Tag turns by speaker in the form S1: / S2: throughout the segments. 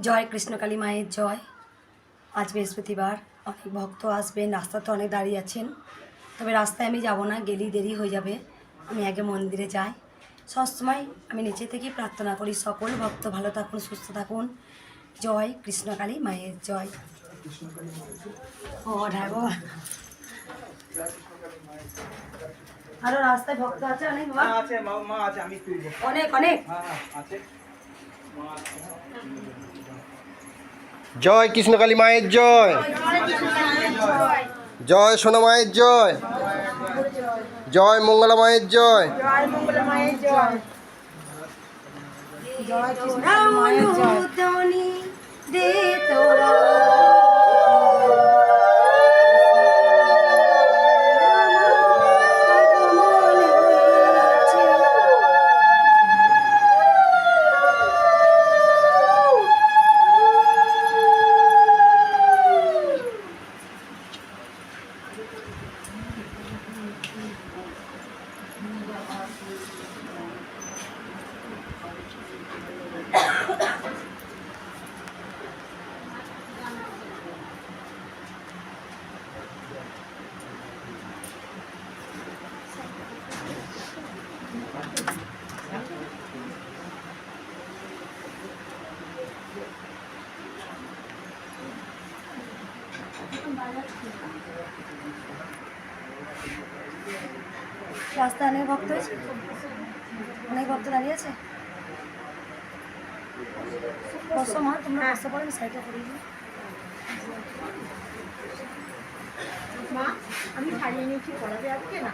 S1: জয় কৃষ্ণকালী মায়ের জয়। আজ বৃহস্পতিবার, অনেক ভক্ত আসবেন, রাস্তাতে অনেক দাঁড়িয়ে আছেন। তবে রাস্তায় আমি যাব না, গেলেই দেরি হয়ে যাবে। আমি আগে মন্দিরে যাই। সবসময় আমি নিচে থেকেই প্রার্থনা করি সকল ভক্ত ভালো থাকুন, সুস্থ থাকুন। জয় কৃষ্ণকালী মায়ের জয়। ও ঢাকো আরো রাস্তায় ভক্ত আছে অনেক,
S2: আছে মা আছে, আমি তুলবো
S1: অনেক অনেক।
S2: হ্যাঁ আছে।
S3: জয় কৃষ্ণকালী মায়ের জয়। জয় সোনা মায়ের জয়। জয় মঙ্গলা মায়ের জয়।
S1: জয় মঙ্গলা মায়ের জয়। জয় কৃষ্ণকালী মায়ের জয়। দে তোরা রাস্তায় অনেক ভক্ত আছে, অনেক ভক্ত দাঁড়িয়ে আছে। বসো মা, তোমরা বসতে পারো, আমি সাইডটা করিয়ে দিই।
S4: মা আমি খাইয়ে নিয়েছি, পড়াবে আজকে না?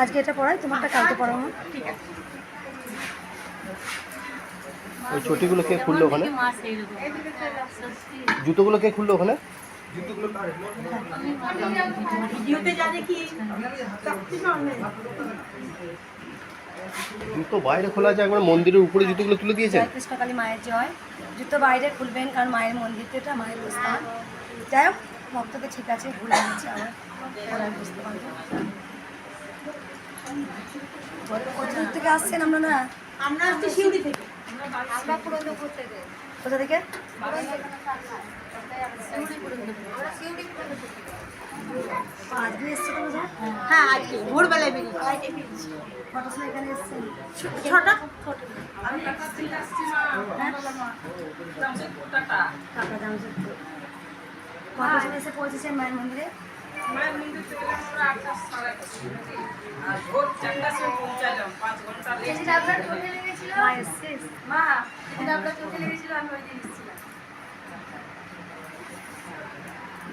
S1: আজকে এটা পড়াই, তোমারটা কালকে পড়াবো।
S4: ঠিক আছে।
S3: ওই চটিগুলো কে খুললো ওখানে? জুতোগুলো কে খুললো ওখানে?
S4: ভিডিওতে যা দেখি
S3: জুতো বাইরে খোলা আছে, একবার মন্দিরের উপরে জুতোগুলো তুলে দিয়েছেন।
S1: জয় কৃষ্ণকালী মায়ের জয়। জুতো বাইরে খুলবেন, কারণ মায়ের মন্দির তো এটা, মায়ের স্থান। যাই হোক, ভক্তকে ঠিক আছে, ভুলে গেছি আবার পড়ায় বুঝতে পারবো। কত দূর থেকে আসছেন আমরা? না,
S4: আমরা আসছি শিউড়ি থেকে।
S1: কোথা থেকে? আজকে এসছে কোনো সময়?
S4: হ্যাঁ আজকে ভোরবেলায় বেরিয়েছি।
S1: কটার সময় এখানে এসছেন?
S4: ছটা।
S1: টাকা জামশেদপুর। কটার সময় এসে পৌঁছেছেন মায়ের মন্দিরে? মা এসছে?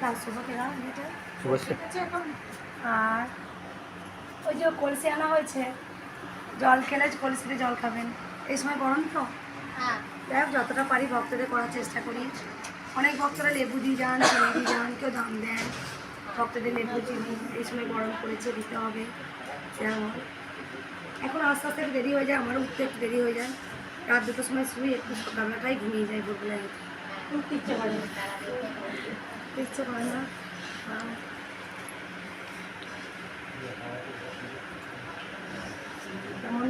S1: দাও শুভকে দাও এটা। আর ওই যে কলসি আনা হয়েছে, জল খেলে কলসিতে জল খাবেন। এই সময় গরম তো, যাই হোক যতটা পারি ভক্তদের করার চেষ্টা করি। অনেক ভক্তরা লেবু দিয়ে যান, চিনি দিয়ে যান, কেউ দাম দেন। ভক্তদের লেবু চিনি এই সময় গরম করেছে, দিতে হবে। যেমন এখন আস্তে আস্তে একটু দেরি হয়ে যায়, আমারও উঠতে একটু দেরি হয়ে যায়। রাত দুটোর সময় শুই, একটু সকালবেলাটাই ঘুমিয়ে যায় ভোরবেলায়।
S4: উঠতে ইচ্ছে করে না।
S1: ইচ্ছে করে না। যেমন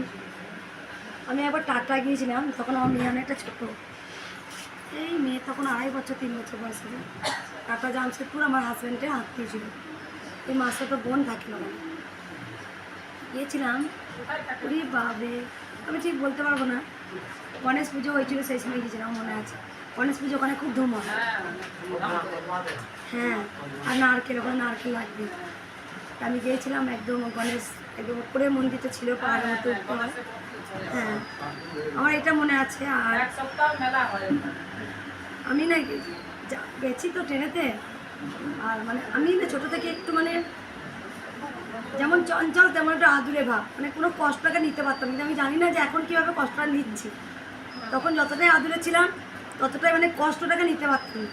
S1: আমি একবার টাটা গিয়েছিলাম, তখন আমার মেয়ে অনেকটা ছোটো। এই মেয়ে তখন 2.5 বছর 3 বছর বয়স ছিল। টাটা জামশেদপুর আমার হাজব্যান্ডের আত্মীয় ছিল। এই মাসে তো বোন থাকলো না, গিয়েছিলাম। ওরে বাবে, আমি ঠিক বলতে পারবো না। গণেশ পুজো হয়েছিল, সেই সময় গিয়েছিলাম, মনে আছে। গণেশ পুজো ওখানে খুব ধুম হয়। হ্যাঁ, আর নারকেল, ওখানে নারকেল লাগবে। আমি গিয়েছিলাম, একদম গণেশ একদম উপরে মন্দিরটা ছিল, পাহাড়ের মতো উঠতে হয়। হ্যাঁ, আমার এটা মনে আছে। আর আমি না গেছি তো ট্রেনেতে। আর মানে আমি না ছোটো থেকে একটু মানে যেমন চঞ্চল, তেমন একটা আদুরে ভাব, মানে কোনো কষ্টটাকে নিতে পারতাম। কিন্তু আমি জানি না যে এখন কীভাবে কষ্টটা নিচ্ছি। তখন যতটাই আদুরে ছিলাম, ততটাই মানে কষ্টটাকে নিতে পারতাম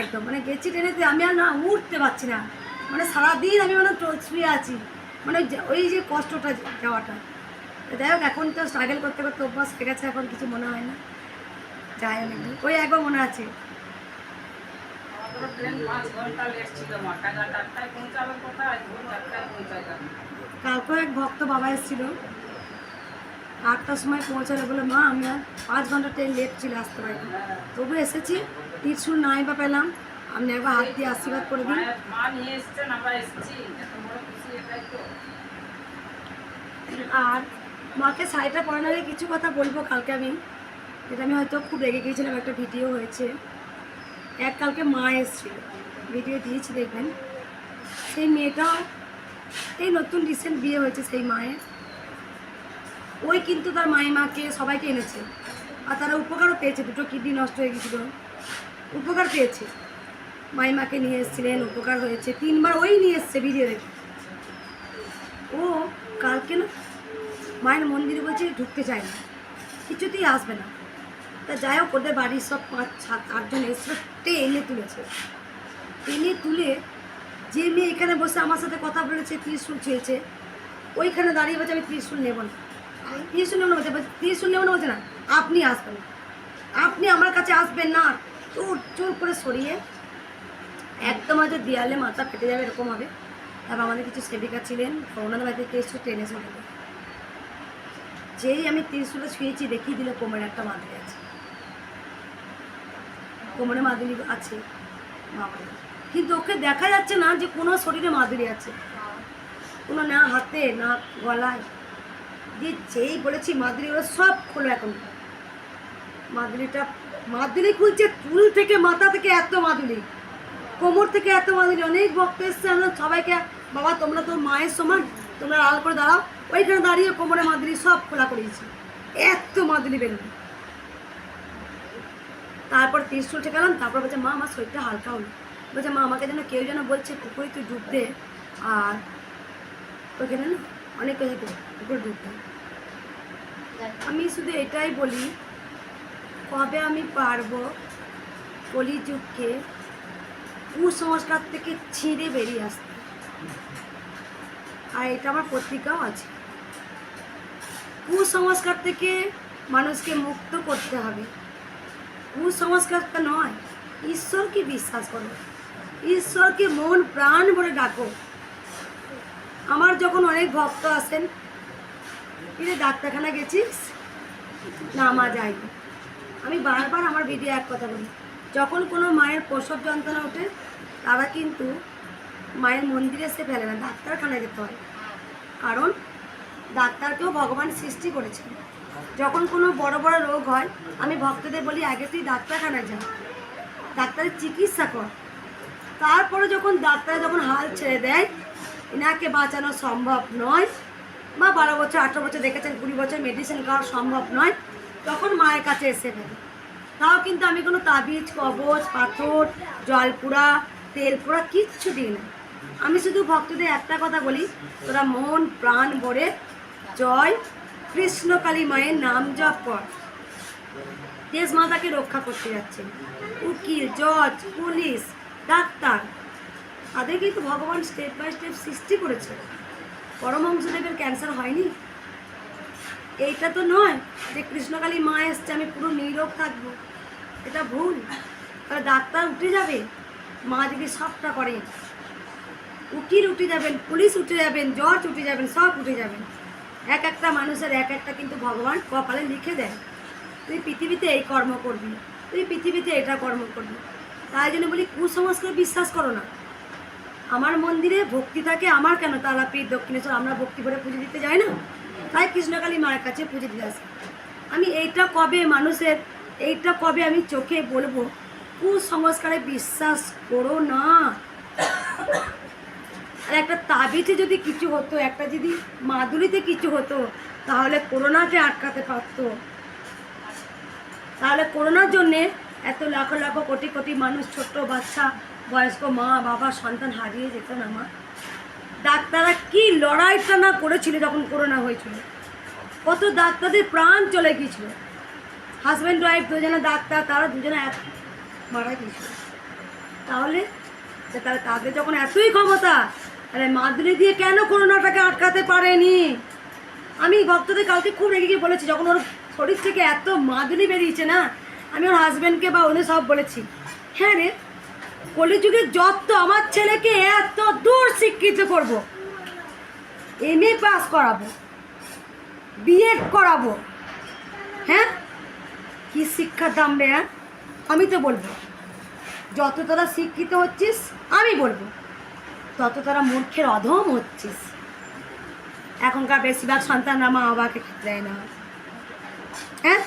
S1: একদম। মানে গেছি ট্রেনেতে, আমি আর না উঠতে পারছি না, মানে সারাদিন আমি মানে শুয়ে আছি, মানে ওই যে কষ্টটা যাওয়াটা। যাই হোক, এখন তো স্ট্রাগল করতে করতে অভ্যাস হয়ে গেছে, এখন কিছু মনে হয় না। যাই অনেক ওই একবার মনে আছে, কালকেও এক ভক্ত বাবা এসেছিল, 8টার সময় পৌঁছালে বলে মা আমি আর 5 ঘন্টা ট্রেন লেট ছিল আসতে পারিনি, তবু এসেছি, ত্রিশূল নাই বা পেলাম, আপনি একবার হাত দিয়ে আশীর্বাদ করে দিন।
S5: মা নিয়ে এসছেন, আমরা এসেছি, এত বড় খুশি, এটাই তো।
S1: আর মাকে শাড়িটা পরানোর আগে কিছু কথা বলবো কালকে আমি, যেটা আমি হয়তো খুব রেগে গিয়েছিলাম, একটা ভিডিও হয়েছে, কালকে মা এসেছিল, ভিডিও দিয়েছি দেখবেন। সেই মেয়েটাও এই নতুন রিসেন্ট বিয়ে হয়েছে সেই মায়ের, ওই কিন্তু তার মাকে সবাইকে এনেছে, আর তারা উপকারও পেয়েছে, দুটো কিডনি নষ্ট হয়ে গেছিলো, উপকার পেয়েছে, মাকে নিয়ে এসেছিলেন, উপকার হয়েছে, 3বার ওই নিয়ে এসছে ভিডিও দেখে। ও কালকে না মায়ের মন্দিরে বলছে ঢুকতে চায় না, কিছুতেই আসবে না, তা যাই হোক ওদের বাড়ির সব 5-7-8 জন এসে টেনে তুলেছে, টেনে তুলে যে মেয়ে এখানে বসে আমার সাথে কথা বলেছে, ত্রিশূল চেয়েছে, ওইখানে দাঁড়িয়ে বলছে আমি ত্রিশূল নেব না, ত্রিশূল নেব না বলছে, ত্রিশূল নেব না বলছে না, আপনি আসবেন, আপনি আমার কাছে আসবেন না, চোর চোর করে সরিয়ে একদম হয়তো দেয়ালে মাথা ফেটে যাবে এরকম হবে। তারপর আমাদের কিছু সেবিকা ছিলেন, ওনাদের বাড়িতে ত্রিশূল টেনে চলে গেল, যেই আমি ত্রিশূলে শুয়েছি দেখিয়ে দিল কোমরে একটা মাদুলি আছে, কোমরে মাদুলি আছে বাবারে, কিন্তু ওকে দেখা যাচ্ছে না যে কোনো শরীরে মাদুলি আছে, কোনো না হাতে না গলায়, যে যেই বলেছি মাদুলি ওরা সব খোলো এখন, মাদুলি খুলছে, চুল থেকে মাথা থেকে এত মাদুলি, কোমর থেকে এত মাদুলি, অনেক ভক্ত এসছে, আমরা সবাইকে বাবা তোমরা তো মায়ের সমান, তোমরা আড়াল করে দাঁড়াও, ওইখানে দাঁড়িয়ে কোমরে মাদুলি সব খোলা করেছি, এত মাদুলি বেরোলো। তারপর ত্রিশূল ঠেকালাম, তারপর বলছে মা আমার শরীরটা হালকা হলো, বলছে মা আমাকে যেন কেউ যেন বলছে পুকুরে তুই ডুব দে, আর ওইখানে না অনেক কিছু পুকুরে ডুব দে। আমি শুধু এটাই বলি, কবে আমি পারবো কলিযুগকে কুসংস্কার থেকে ছিঁড়ে বেরিয়ে আসতে, আর এটা আমার পত্রিকাও আছে, কুসংস্কার থেকে মানুষকে মুক্ত করতে হবে, কুসংস্কারটা নয়, ঈশ্বরকে বিশ্বাস করো, ঈশ্বরকে মন প্রাণ ভরে ডাকো। আমার যখন অনেক ভক্ত আসেন, কিরে ডাক্তারখানা গেছিস না, মা যাইনি, আমি বারবার আমার ভিডিও এক কথা বলি, যখন কোনো মায়ের প্রসব যন্ত্রণা ওঠে তারা কিন্তু মায়ের মন্দিরে এসে ফেলে না, ডাক্তারখানায় যেতে হয়, কারণ ডাক্তারকেও ভগবান সৃষ্টি করেছেন। যখন কোনো বড় বড় রোগ হয় আমি ভক্তদের বলি আগে তুই ডাক্তারখানায় যা, ডাক্তারের চিকিৎসা কর, তারপরে যখন ডাক্তার যখন হাল ছেড়ে দেয় এনাকে বাঁচানো সম্ভব নয়, বা 12 বছর 18 বছর দেখেছেন, 20 বছর মেডিসিন খাওয়া সম্ভব নয়, তখন মায়ের কাছে এসে ফেলে। তাও কিন্তু আমি কোনো তাবিজ কবচ পাথর জলপুরা তেল পোড়া কিচ্ছু দিই না, আমি শুধু ভক্তদের একটা কথা বলি, তোরা মন প্রাণ ভরে জয় কৃষ্ণকালী মায়ের নাম জপ কর, দেশ মাতাকে রক্ষা করতে যাচ্ছে, উকিল জজ পুলিশ ডাক্তার তাদের কিন্তু ভগবান স্টেপ বাই স্টেপ সৃষ্টি করেছে। পরমহংসদেবের ক্যান্সার হয়নি, এইটা তো নয় যে কৃষ্ণকালী মা এসছে আমি পুরো নিরোগ থাকবো, এটা ভুল। তাহলে ডাক্তার উঠে যাবে, মা যদি সবটা করেন, উকিল উঠে যাবেন, পুলিশ উঠে যাবেন, জজ উঠে যাবেন, সব উঠে যাবেন, এক একটা মানুষের এক একটা কিন্তু ভগবান কপালে লিখে দেয়, তুই পৃথিবীতে এই কর্ম করবি, তুই পৃথিবীতে এটা কর্ম করবি। তাই জন্য বলি কুসংস্কার বিশ্বাস করো না, আমার মন্দিরে ভক্তি থাকে, আমার কেন তারাপীঠ দক্ষিণেশ্বর আমরা ভক্তি করে পুজো দিতে যাই না, তাই কৃষ্ণকালী মায়ের কাছে পুজো দিতে আসি। আমি এইটা কবে মানুষের এইটা কবে আমি চোখে বলবো কুসংস্কারে বিশ্বাস করো না। আর একটা তাবিজে যদি কিছু হতো, একটা যদি মাদুলিতে কিছু হতো, তাহলে করোনাকে আটকাতে পারতো, তাহলে করোনার জন্যে এত লাখ লাখ কোটি কোটি মানুষ, ছোট্ট বাচ্চা বয়স্ক মা বাবা সন্তান হারিয়ে যেত না। মা ডাক্তাররা কি লড়াইটা না করেছিল যখন করোনা হয়েছিল, কত ডাক্তারদের প্রাণ চলে গিয়েছিল, হাজব্যান্ড ওয়াইফ দুজনে ডাক্তার, তারা দুজনে এক মারা গিয়েছিল। তাহলে তাদের যখন এতই ক্ষমতা, তাহলে মাদুলি দিয়ে কেন করোনাটাকে আটকাতে পারেনি? আমি ভক্তদের কালকে খুব রেগে গিয়ে বলেছি, যখন ওর শরীর থেকে এত মাদুলি বেরিয়েছে না, আমি ওর হাজব্যান্ডকে বা ওদের সব বলেছি, হ্যাঁ রে কলিযুগে যত আমার ছেলেকে এত দূর শিক্ষিত করব, MA পাস করাবো, বিএড করাবো। হ্যাঁ, কি শিক্ষার দাম রে? হ্যাঁ, আমি তো বলবো যত তোরা শিক্ষিত হচ্ছিস, আমি বলবো তত তোরা মূর্খের অধম হচ্ছিস। এখনকার বেশিরভাগ সন্তানরা মা বাবাকে খেতে দেয় না। হ্যাঁ,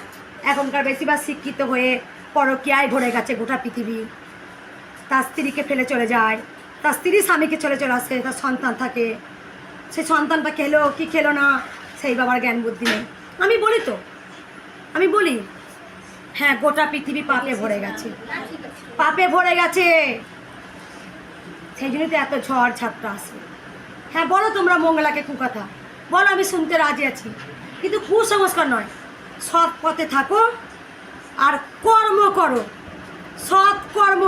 S1: এখনকার বেশিরভাগ শিক্ষিত হয়ে পরকীয়ায় ভরে গেছে গোটা পৃথিবী। তার স্ত্রীকে ফেলে চলে যায়, তার স্ত্রী স্বামীকে চলে আসে, তার সন্তান থাকে, সে সন্তানটা খেলো কি খেলো না সেই বাবার জ্ঞান বুদ্ধি নেই। আমি বলি হ্যাঁ, গোটা পৃথিবী পাপে ভরে গেছে, পাপে ভরে গেছে। সেই জন্যই তো এত ঝড় ঝাপটা আসে। হ্যাঁ, বলো তোমরা মঙ্গলাকে কুকথা বলো, আমি শুনতে রাজি আছি, কিন্তু কুসংস্কার নয়। সৎ পথে থাকো আর কর্ম করো, সৎ কর্ম।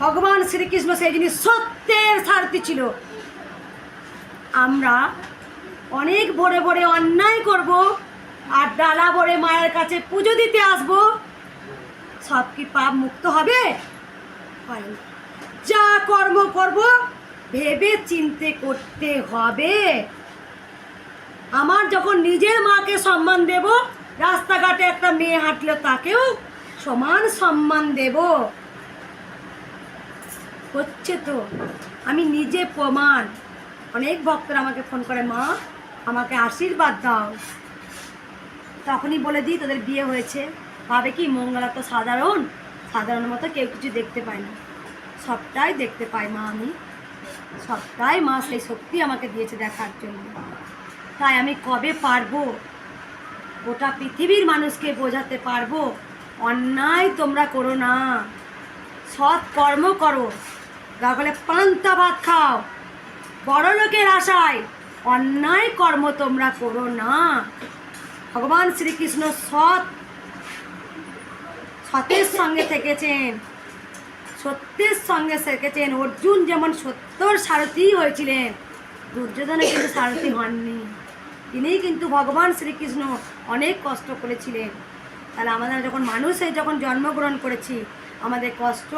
S1: ভগবান শ্রীকৃষ্ণ সেই জিনিস সত্যের সারথি ছিল। আমরা অনেক ভোরে ভোরে অন্যায় করব আর ডালা ভরে মায়ের কাছে পুজো দিতে আসব, সব কি পাপ মুক্ত হবে? হয় না। যা কর্ম করব ভেবে চিন্তে করতে হবে। আমার যখন নিজের মাকে সম্মান দেব, রাস্তাঘাটে একটা মেয়ে হাঁটলে তাকেও সমান সম্মান দেব। হচ্ছে তো, আমি নিজে প্রমাণ। অনেক ভক্তরা আমাকে ফোন করে, মা আমাকে আশীর্বাদ দাও, তখনই বলে দিই তোদের বিয়ে হয়েছে। ভাবে কি মঙ্গলা তো সাধারণ মতো কেউ কিছু দেখতে পায় না, সবটাই দেখতে পাই মা। আমি সবটাই মা সেই শক্তি আমাকে দিয়েছে দেখার জন্য। তাই আমি কবে পারবো গোটা পৃথিবীর মানুষকে বোঝাতে পারবো, অন্যায় তোমরা করো না, সৎ কর্ম করো। তাহলে পান্তা ভাত খাও, বড় লোকের আশায় অন্যায় কর্ম তোমরা করো না। ভগবান শ্রীকৃষ্ণ সতের সঙ্গে থেকেছেন, সত্যের সঙ্গে থেকেছেন। অর্জুন যেমন সত্যর সারথি হয়েছিলেন, দুর্যোধনে কিন্তু সারথি হননি। তিনিই কিন্তু ভগবান শ্রীকৃষ্ণ অনেক কষ্ট করেছিলেন। তাহলে আমাদের যখন যখন জন্মগ্রহণ করেছি, আমাদের কষ্ট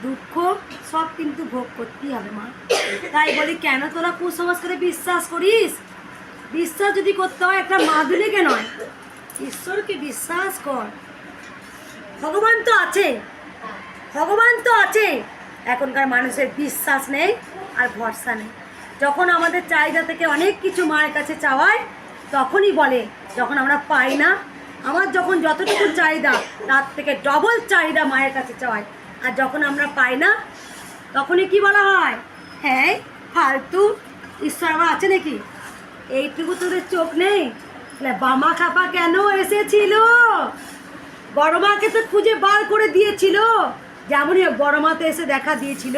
S1: দুঃখ সব কিন্তু ভোগ করতেই হবে মা। তাই বলি, কেন তোরা কুসংস্কারে বিশ্বাস করিস? বিশ্বাস যদি করতে হয় একটা মাদুলিকে নয়, ঈশ্বরকে বিশ্বাস কর। ভগবান তো আছে, ভগবান তো আছে। এখনকার মানুষের বিশ্বাস নেই আর ভরসা নেই। যখন আমাদের চাহিদা থেকে অনেক কিছু মায়ের কাছে চাওয়ায়, তখনই বলে, যখন আমরা পাই না, আমার যখন যতটুকু চাহিদা তার থেকে ডবল চাহিদা মায়ের কাছে চাওয়ায়, আর যখন আমরা পাই না তখনই কি বলা হয়? হ্যাঁ, ফালতু, ঈশ্বর আমার আছে নাকি? এইটুকু তোদের চোখ নেই? বামা খাপা কেন এসেছিল? বড় মাকে তো খুঁজে বার করে দিয়েছিল, যেমনই বড় মা তো এসে দেখা দিয়েছিল।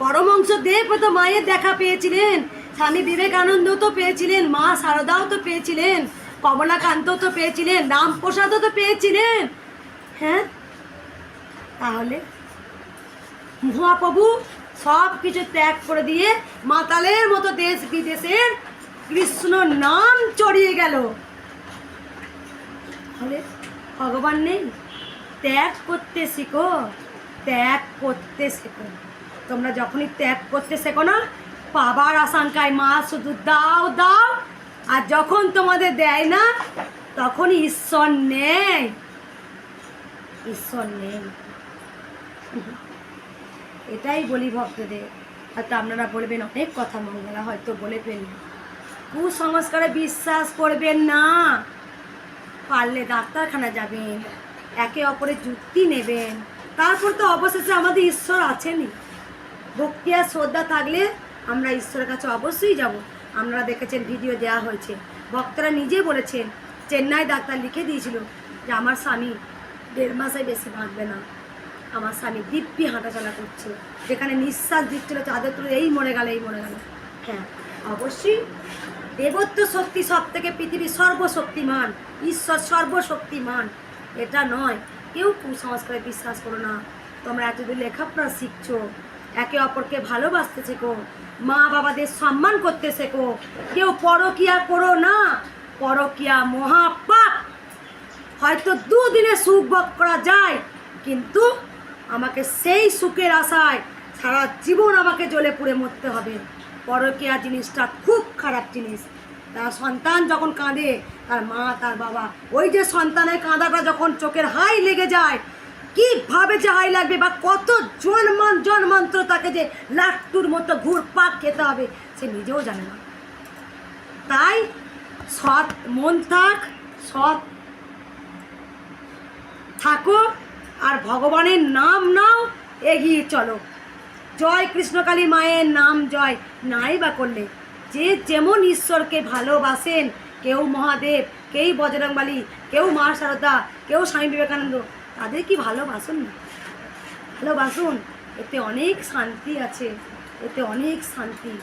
S1: পরমংশ দেব তো মায়ের দেখা পেয়েছিলেন, স্বামী বিবেকানন্দ তো পেয়েছিলেন, মা শারদাও তো পেয়েছিলেন, কমলাকান্ত তো পেয়েছিলেন, রামপ্রসাদও তো পেয়েছিলেন। হ্যাঁ, তাহলে মহাপ্রভু সব কিছু ত্যাগ করে দিয়ে মাতালের মতো দেশ বিদেশের কৃষ্ণ নাম চড়িয়ে গেল। তাহলে ভগবান নেই? ত্যাগ করতে শিখো, ত্যাগ করতে শেখো। তোমরা যখনই ত্যাগ করতে শেখো না, পাবার আশঙ্কায় মা শুধু দাও দাও, আর যখন তোমাদের দেয় না তখনই ঈশ্বর নেই, ঈশ্বর নেই। এটাই বলি ভক্তদের। হয়তো আপনারা বলবেন অনেক কথা মঙ্গলা হয়তো বলে ফেললেন, কুসংস্কারে বিশ্বাস করবেন না। পারলে ডাক্তারখানা যাবেন, একে অপরের যুক্তি নেবেন, তারপর তো অবশেষে আমাদের ঈশ্বর আছেনই। ভক্তি আর শ্রদ্ধা থাকলে আমরা ঈশ্বরের কাছে অবশ্যই যাব। আপনারা দেখেছেন, ভিডিও দেওয়া হয়েছে, ভক্তরা নিজে বলেছেন, চেন্নাই ডাক্তার লিখে দিয়েছিল যে আমার স্বামী 1.5 মাসে বেশি বাঁচবে না। আমার স্বামী দিব্যি হাঁটাচলা করছে, যেখানে নিঃশ্বাস দিচ্ছিল তাদের তো এই মরে গেল, এই মরে গেল। হ্যাঁ, অবশ্যই দেবত্ব শক্তি সব থেকে পৃথিবীর সর্বশক্তিমান, ঈশ্বর সর্বশক্তিমান, এটা নয়। কেউ কুসংস্কারে বিশ্বাস করো না। তোমরা এতদূর লেখাপড়া শিখছো, একে অপরকে ভালোবাসতে শেখো, মা বাবাদের সম্মান করতে শেখো। কেউ পরকিয়া করো না, পরকিয়া মহাপাপ। হয়তো 2 দিনে সুখ ভোগ করা যায়, কিন্তু আমাকে সেই সুখের আশায় সারা জীবন আমাকে জ্বলে পুড়ে মরতে হবে। পরকিয়া জিনিসটা খুব খারাপ জিনিস। তার সন্তান যখন কাঁদে, তার মা তার বাবা, ওই যে সন্তানের কাঁদাটা যখন চোখের হাই লেগে যায়, কীভাবে যে হাই লাগবে বা কত জন্মান্তর তাকে যে লাট্টুর মতো ঘুরপাক খেতে হবে সে নিজেও জানে না। তাই সৎ মন সৎ থাকো আর ভগবানের নাম নাও, এগিয়ে চলো। জয় কৃষ্ণকালী মায়ের নাম জয় নাই বা করলে যে যেমন ঈশ্বরকে ভালোবাসেন, কেউ মহাদেব, কেউ বজরংবলী, কেউ মা শারদা, কেউ স্বামী বিবেকানন্দ, তাদের কি ভালোবাসুন না, ভালোবাসুন। এতে অনেক শান্তি আছে, এতে অনেক শান্তি।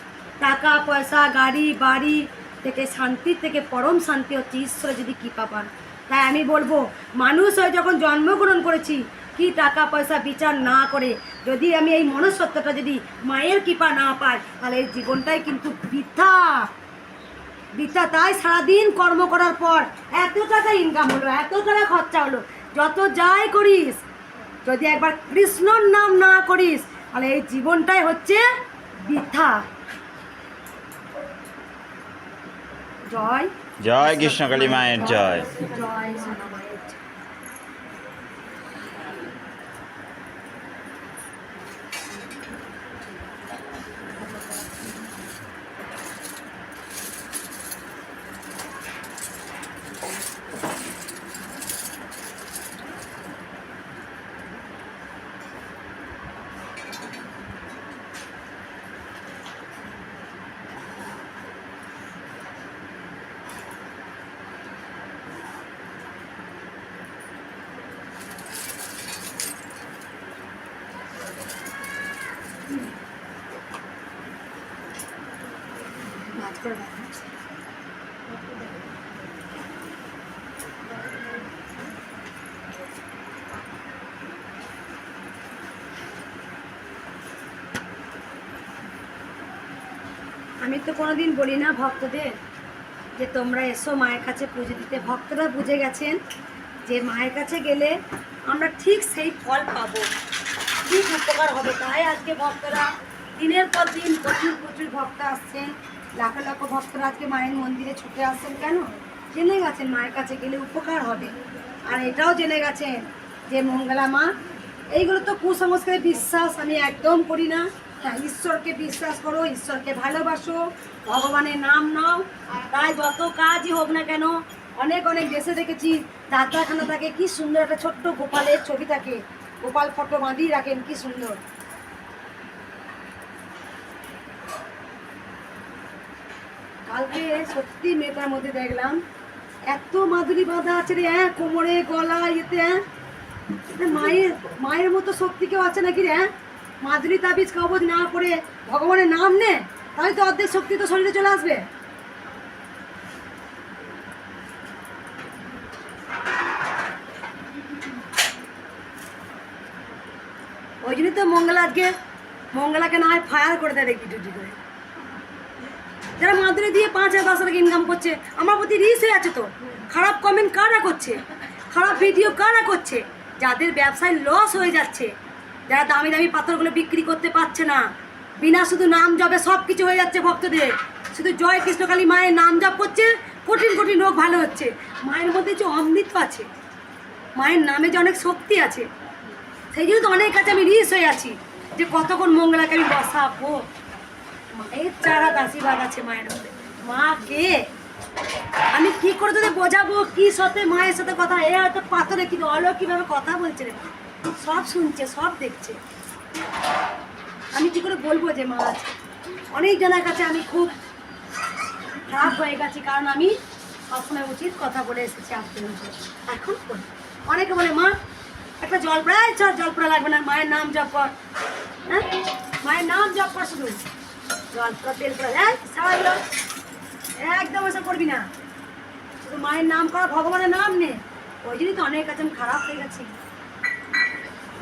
S1: টাকা পয়সা গাড়ি বাড়ি থেকে শান্তির থেকে পরম শান্তি হচ্ছে ঈশ্বরের যদি কৃপা পান। তাই আমি বলবো, মানুষ হয়ে যখন জন্মগ্রহণ করেছি, কি টাকা পয়সা বিচার না করে যদি আমি এই মনুষ্যত্বটা যদি মায়ের কৃপা না পাই, তাহলে এই জীবনটাই কিন্তু বৃথা। তাই সারাদিন কর্ম করার পর এত টাকা ইনকাম হলো, এত টাকা খরচা হলো, যত যাই করিস যদি একবার কৃষ্ণর নাম না করিস, তাহলে এই জীবনটাই হচ্ছে বৃথা। জয়
S6: জয় কৃষ্ণকালী মায়ের জয়।
S1: জয় সোনা মায়ের জয়। নাচ করে দেখাচ্ছি। আমি তো কোনোদিন বলি না ভক্তদের যে তোমরা এসো মায়ের কাছে পুজো দিতে। ভক্তরা বুঝে গেছেন যে মায়ের কাছে গেলে আমরা ঠিক সেই ফল পাবো, ঠিক উপকার হবে। তাই আজকে ভক্তরা দিনের পর দিন প্রচুর ভক্ত আসছেন, লাখ লাখ ভক্তরা আজকে মায়ের মন্দিরে ছুটে আসছেন। কেন? জেনে গেছেন মায়ের কাছে গেলে উপকার হবে। আর এটাও জেনে গেছেন যে মঙ্গলা মা, এইগুলো তো কুসংস্কারের বিশ্বাস আমি একদম করি না। হ্যাঁ, ঈশ্বরকে বিশ্বাস করো, ঈশ্বরকে ভালোবাসো, ভগবানের নাম নাও। তাই যত কাজই হোক না কেন, অনেক দেশে দেখেছি ডাক্তারখানা থাকে, কি সুন্দর একটা ছোট্ট গোপালের ছবি থাকে, গোপাল ফটো বাঁধিয়ে রাখেন, কি সুন্দর। কালকে সত্যি মেয়েটার মধ্যে দেখলাম এত মাধুরী বাঁধা আছে রে, হ্যাঁ, কোমরে গলা ইয়েতে, হ্যাঁ, মায়ের মতো শক্তি কেউ আছে নাকি রে? হ্যাঁ, মাধুরী তাবিজ কবজ না করে ভগবানের নাম নে, তাহলে তো অর্ধেক শক্তি তো শরীরে চলে আসবে। ওই জন্যই তো মঙ্গলাকে না হয় ফায়ার করে দেয় দেখি ডিউটি করে। যারা মাধুরী দিয়ে 5,000 10,000 টাকা ইনকাম করছে, আমার প্রতি রিস হয়ে আছে তো। খারাপ কমেন্ট কারা করছে, খারাপ ভিডিও কারা করছে? যাদের ব্যবসায় লস হয়ে যাচ্ছে, যারা দামি দামি পাথরগুলো বিক্রি করতে পারছে না, বিনা শুধু নাম জপে সব কিছু হয়ে যাচ্ছে ভক্তদের। শুধু জয় কৃষ্ণকালী মায়ের নাম জপ করছে, কঠিন রোগ ভালো হচ্ছে। মায়ের মধ্যে যে অমৃত আছে, মায়ের নামে যে অনেক শক্তি আছে, সেই জন্য তো অনেক কাছে আমি রিস হয়ে আছি যে কতক্ষণ মঙ্গলাকে আমি বসাবো। মায়ের চারা আশীর্বাদ আছে মায়ের মধ্যে। মা কে, আমি কি করে তোদের বোঝাবো কি সাথে মায়ের সাথে কথা? এ হয়তো পাথরে কিন্তু অলৌকিকভাবে কথা বলছে রে, সব শুনছে, সব দেখছে। আমি কি করে বলবো যে মা আছে? অনেক জনের কাছে আমি খুব খারাপ হয়ে গেছি, কারণ আমি সবসময় উচিত কথা বলে এসেছি আজকে। এখন অনেকে বলে মা একটা জলপড়া লাগবে না, মায়ের নাম জপ কর। হ্যাঁ, মায়ের নাম জপ কর, শুধু জলপড়া তেল পড়া, হ্যাঁ সারাগুলো একদম ওসব করবি না, শুধু মায়ের নাম করা, ভগবানের নাম নে। ওই জন্যই তো অনেক কাছে আমি খারাপ হয়ে গেছি।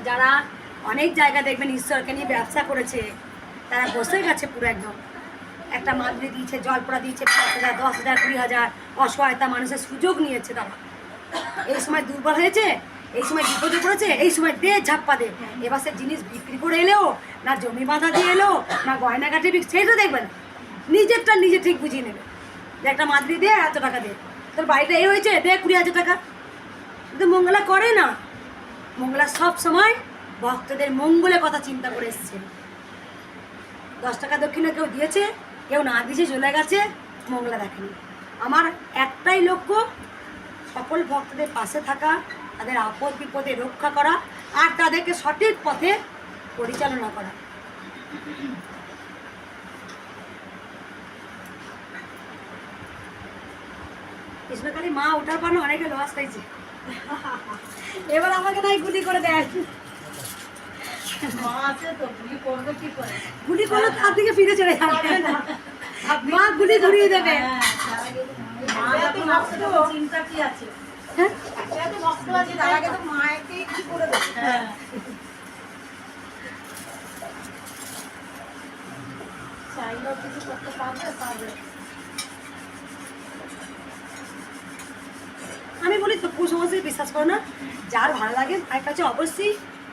S1: যারা অনেক জায়গা দেখবেন ঈশ্বরকে নিয়ে ব্যবসা করেছে, তারা বসে গেছে পুরো একদম। একটা মাদুরি দিয়েছে, জলপড়া দিয়েছে 5,000 10,000 20,000, অসহায়তা মানুষের সুযোগ নিয়েছে তারা। এই সময় দুর্বল হয়েছে, এই সময় বিপদে পড়েছে, এই সময় দে ঝাপ্পা দে। এবার সে জিনিস বিক্রি করে এলেও না, জমি বাঁধা দিয়ে এলো না, গয়নাঘাটে সেইটা দেখবেন, নিজেরটা নিজে ঠিক বুঝিয়ে নেবে। যে একটা মাদুরি দে, এত টাকা দে, তোর বাড়িটা এই হয়েছে, দে 20,000 টাকা। কিন্তু মঙ্গলা করে না। মঙ্গলা সব সময় ভক্তদের মঙ্গলের কথা চিন্তা করে এসছে। 10 টাকা দক্ষিণা কেউ দিয়েছে, কেউ না দিয়েছে, চলে গেছে, মঙ্গলা দেখেনি। আমার একটাই লক্ষ্য, সকল ভক্তদের পাশে থাকা, তাদের আপদ বিপদে রক্ষা করা, আর তাদেরকে সঠিক পথে পরিচালনা করা। কৃষ্ণকালী মা ওঠার পর না অনেকে লস খাইছে। এবার আমাকে তাই গুলি করে দেয়।
S4: মা আছে তো, তুমি করবে কি করে?
S1: গুলি করলে তার দিকে ফিরে চলে যাবে না, মা গুলি ঘুরিয়ে দেবে।
S4: চিন্তা কি আছে?
S1: হ্যাঁ?
S4: এত ভক্ত আছে, তার আগে তো মায়েকে কিছু করে দেবে। চাইলেও কিছু করতে পারবে।
S1: আমি বলি তো কুসংস্কারে বিশ্বাস করো না, যার ভালো লাগে মায়ের কাছে অবশ্যই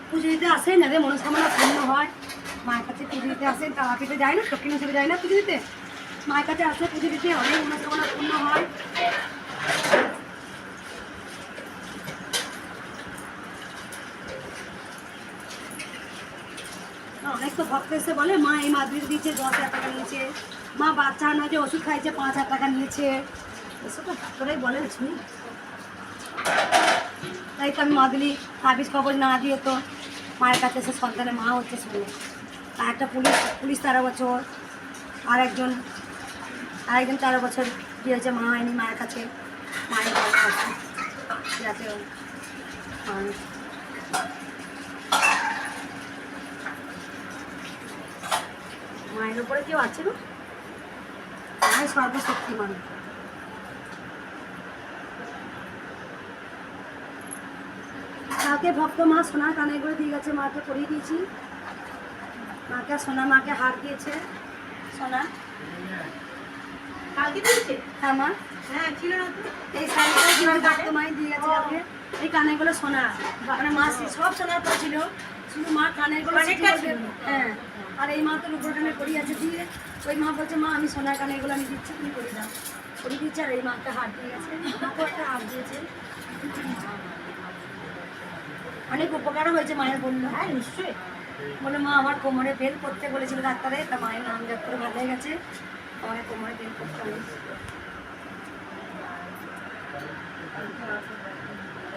S1: পুজো দিতে আসেন, যাদের মনস্কামনা পূর্ণ হয় মায়ের কাছে পুজো দিতে আসেন। তারাপীঠে যায় না, দক্ষিণেশ্বরে যায় না পুজো দিতে, মায়ের কাছে আসে পুজো দিতে, অনেক মনস্কামনা পূর্ণ হয়। অনেক তো ভক্ত এসে বলে মা এই মাদুরি দিয়েছে 10,000 টাকা নিয়েছে, মা বাচ্চা নয় যে ওষুধ খাইছে 5,000 টাকা নিয়েছে, এসব তো ভক্তরাই বলে শুনি। তাই তো আমি মাদুলি তাবিজ খবর না দিয়ে তো মায়ের কাছে এসে সন্তানের মা হচ্ছে শুনে। আর একটা পুলিশ 13 বছর, আরেকজন 13 বছর বিয়ে হয়েছে, মা হয়নি, মায়ের কাছে মায়ের কাছে যাতে মানুষ। মায়ের উপরে কেউ আছে না, মায়ের সর্বশক্তিমান। কালকে ভক্ত মা সোনার কানেরগুলো দিয়ে গেছে, মাকে পরিয়ে দিয়েছি। মাকে মাকে হার দিয়েছে সোনা।
S4: কালকে দিয়েছে?
S1: হ্যাঁ মা,
S4: হ্যাঁ, ছিল না তো।
S1: এই শাড়িটা কিন্তু ভক্ত মাই দিয়ে গেছে কালকে। এই কানেরগুলো সোনা, মানে মা সব সোনার পড়ছিল, শুধু মা কানেরগুলো হ্যাঁ। আর এই মা তো রূপোর কানে পরি আছে দিয়ে, ওই মা বলছে মা আমি সোনার কানেরগুলো আমি দিচ্ছি, তুমি করে দাও, করে দিচ্ছে। আর এই মাকে হাত দিয়ে গেছে, মাকেও একটা হাত দিয়েছে। অনেক উপকারও হয়েছে মায়ের, বললো।
S4: হ্যাঁ, নিশ্চয়ই।
S1: বলে মা আমার কোমরে বেল করতে বলেছিল ডাক্তারে, তা মায়ের নাম জপ করে ভালো হয়ে গেছে, আমার কোমরে বেল করতে হবে।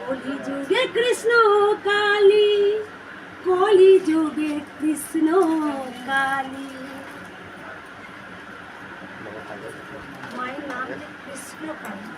S1: কলি যুগে কৃষ্ণ কালী, কলি যুগে কৃষ্ণ কালী, মায়ের নাম যে কৃষ্ণ কালী।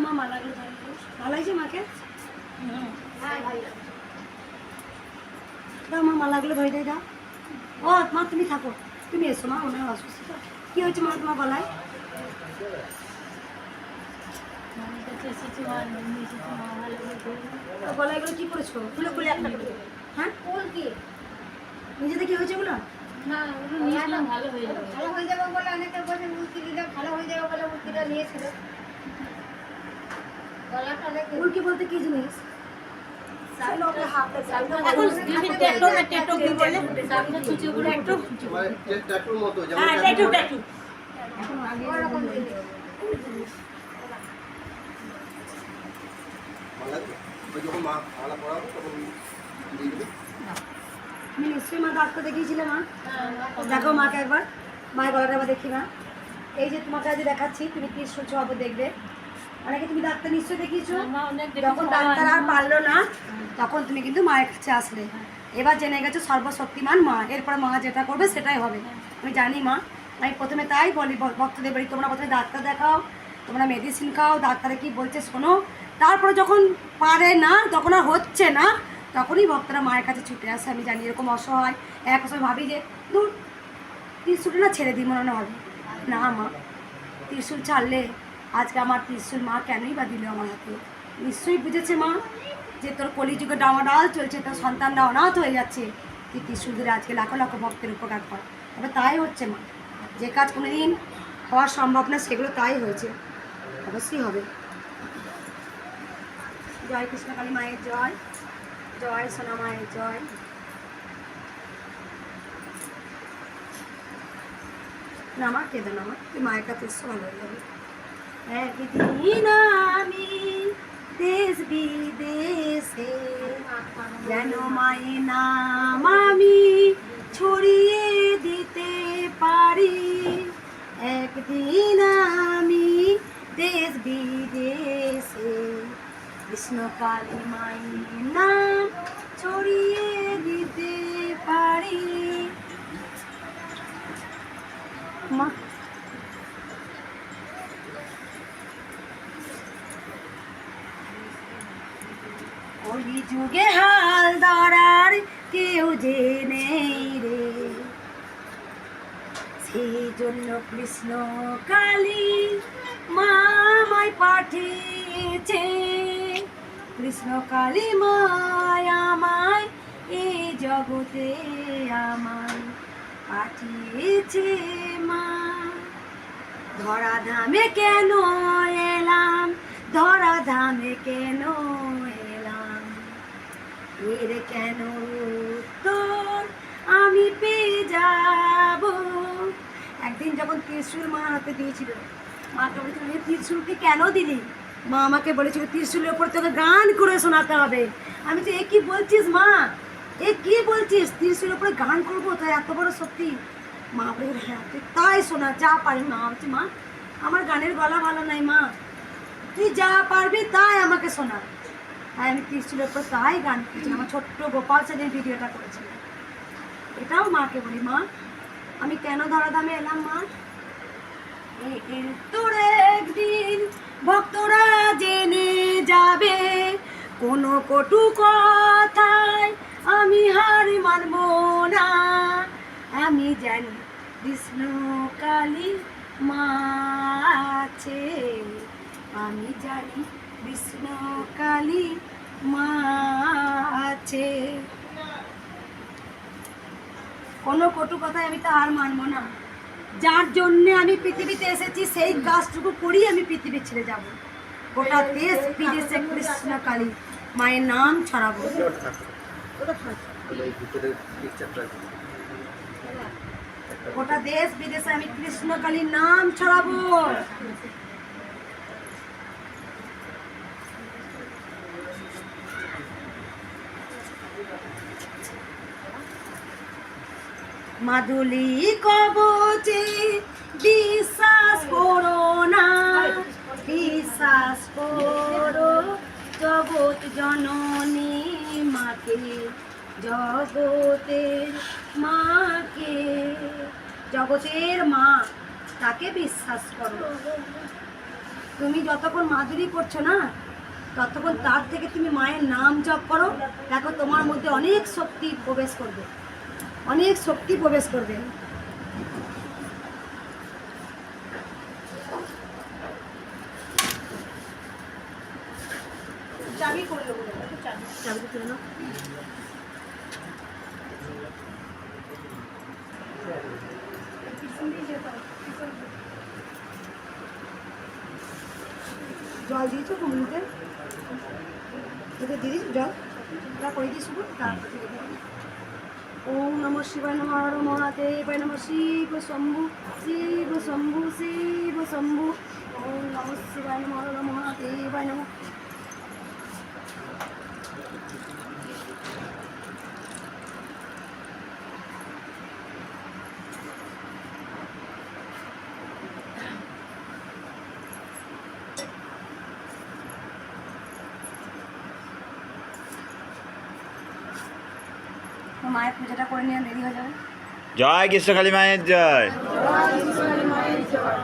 S1: মা মালাগুলো ভালো লাগছে মাকে।
S4: হ্যাঁ ভাই
S1: দাও মা মালাগুলো ধরে দাও। ও মা তুমি থাকো, তুমি এসো মা, ওনার অসুস্থ। কি হয়েছে মা তোমার গলায়? তো গলায় এগুলো কি করেছো? খুলে খুলে একটা করে দেবো। হ্যাঁ
S4: ফুল কি
S1: নিজেতে কি হয়েছে এগুলো?
S5: না ওগুলো নিয়েছিলাম ভালো হয়ে যাবে।
S4: ভালো হয়ে যাবে বলে অনেকে বলছে উল্কি দিলে ভালো হয়ে যাবে বলে উল্কিটা নিয়েছিল গলাটা লেগে
S1: উল্কি বলতে কি জিনিস? চলো, ওকে হাতে
S5: এখন দিদি টেটো কি বলে? সামনে চুচি করে একটু
S3: মানে ট্যাটুর মতো যেমন
S5: হ্যাঁ টেটো
S1: এখন আগে
S4: ওরকম দিলে
S3: মালা ওই যখন মালা পরাবো তখন দিয়ে দেবে।
S1: তুমি নিশ্চয়ই মা ডাক্তার দেখিয়েছিলে মা? দেখো মাকে একবার, মায়ের গলাটা একবার দেখি না। এই যে তোমাকে আজ দেখাচ্ছি, তুমি কি শুনছো আবার দেখবে। অনেকে তুমি ডাক্তার নিশ্চয়ই দেখিয়েছো,
S5: মা অনেক
S1: যখন ডাক্তার আর পারলো না তখন তুমি কিন্তু মায়ের কাছে আসলে। এবার জেনে গেছো সর্বশক্তিমান মা, এরপরে মা যেটা করবে সেটাই হবে। আমি জানি মা, আমি প্রথমে তাই বলি ভক্তদের বলি তোমরা প্রথমে ডাক্তার দেখাও, তোমরা মেডিসিন খাও, ডাক্তারে কি বলছে শোনো, তারপরে যখন পারে না, তখন আর হচ্ছে না, তখনই ভক্তরা মায়ের কাছে ছুটে আসে। আমি জানি এরকম অসহায়, এক সময় ভাবি যে দূর ত্রিশুলটা না ছেড়ে দিই মনে হবে না মা, ত্রিশুল ছাড়লে আজকে আমার ত্রিশুল মা কেনই বা দিল আমার হাতে। নিশ্চয়ই বুঝেছে মা যে তোর কলিযুগে ডামাডাল চলছে, তোর সন্তানরা অনাথ হয়ে যাচ্ছে, তুই ত্রিশুল ধরে আজকে লাখো লাখো ভক্তের উপকার কর। তবে তাই হচ্ছে মা, যে কাজ কোনোদিন হওয়া সম্ভব না সেগুলো তাই হয়েছে, অবশ্যই হবে। জয় কৃষ্ণকালী মায়ের জয়, জয় সোনা মায়ের জয়। না মা কেঁদো না মা, তুই মায়ের কাছে এসে ভালো হয়ে যাবে। একদিন আমি দেশ বিদেশে যেন মায়ের নাম আমি ছড়িয়ে দিতে পারি। একদিন আমি দেশ বিদেশে কৃষ্ণকালী মায়ের নাম ছড়িয়ে দিতে পারি। মা ওই যুগে হাল ধরার কেউ যে নেই রে, সেই জন্য কৃষ্ণ কালী মা আমায় পাঠিয়েছে। কৃষ্ণ কালী মায় আমায় এই জগতে আমায় পাঠিয়েছে মা। ধরা ধামে কেন এলাম, ধরা ধামে কেন এলাম, এর কেন উত্তর আমি পেয়ে যাব। একদিন যখন ত্রিশূল মা হাতে দিয়েছিল, মাকে বলেছিল ত্রিশূলকে কেন দিলি? মা আমাকে বলেছিল ত্রিশূলের ওপর তোকে গান করে শোনাতে হবে। আমি তো এ কি বলছিস মা, এ কি বলছিস, ত্রিশূলের উপরে গান করবো? তাই এত বড় সত্যি? মা বলে হ্যাঁ তুই তাই শোনা যা পারি। মা বলছি মা আমার গানের গলা ভালো নাই মা, তুই যা পারবি তাই আমাকে শোনা। তাই আমি ত্রিশূলের উপর তাই গান করছি, আমার ছোট্ট গোপাল সেদিন ভিডিওটা করেছিলাম। এটাও মাকে বলি মা আমি কেন ধরাধামে এলাম মা, তোর একদিন ভক্তরা জেনে যাবে, কোনো কটু কথায় আমি হার মানব না। আমি জানি কৃষ্ণ কালী মা আছে, আমি জানি কৃষ্ণ কালী মা আছে। কোনো কটু কথায় আমি তো হার মানবো না। যার জন্যে আমি পৃথিবীতে এসেছি সেই কাজটুকু করেই আমি পৃথিবী ছেড়ে যাব। গোটা দেশ বিদেশে কৃষ্ণ কালী মায়ের নাম ছড়াবো। গোটা দেশ বিদেশে আমি কৃষ্ণ কালীর নাম ছড়াবো। মাদুলি কবচে বিশ্বাস করো না, বিশ্বাস করো জগৎ জননী মাকে, জগতের মাকে, জগতের মা তাকে বিশ্বাস করো। তুমি যতক্ষণ মাদুরি করছো না ততক্ষণ তার থেকে তুমি মায়ের নাম জপ করো, দেখো তোমার মধ্যে অনেক শক্তি প্রবেশ করবে, অনেক শক্তি প্রবেশ করবে। চাবি করলো চাবিটা তুলে নাও। জল দিয়েছো কুমড়িতে, তোকে দিদি জল ওরা করে দিই শুধু তারপর ওম নমঃ শিবায় নমঃ হর মহাদেবায় নমঃ শিব শম্ভু শিব শম্ভু শিব শম্ভু ওম নমঃ শিবায় নমঃ হর মহাদেবায় নমঃ। তো মায়ের পূজাটা করে নিয়ে দেরি হয়ে যাবে।
S6: জয় কৃষ্ণকালী মায়ের জয়।
S4: জয় কৃষ্ণ কালী মায়ের জয়।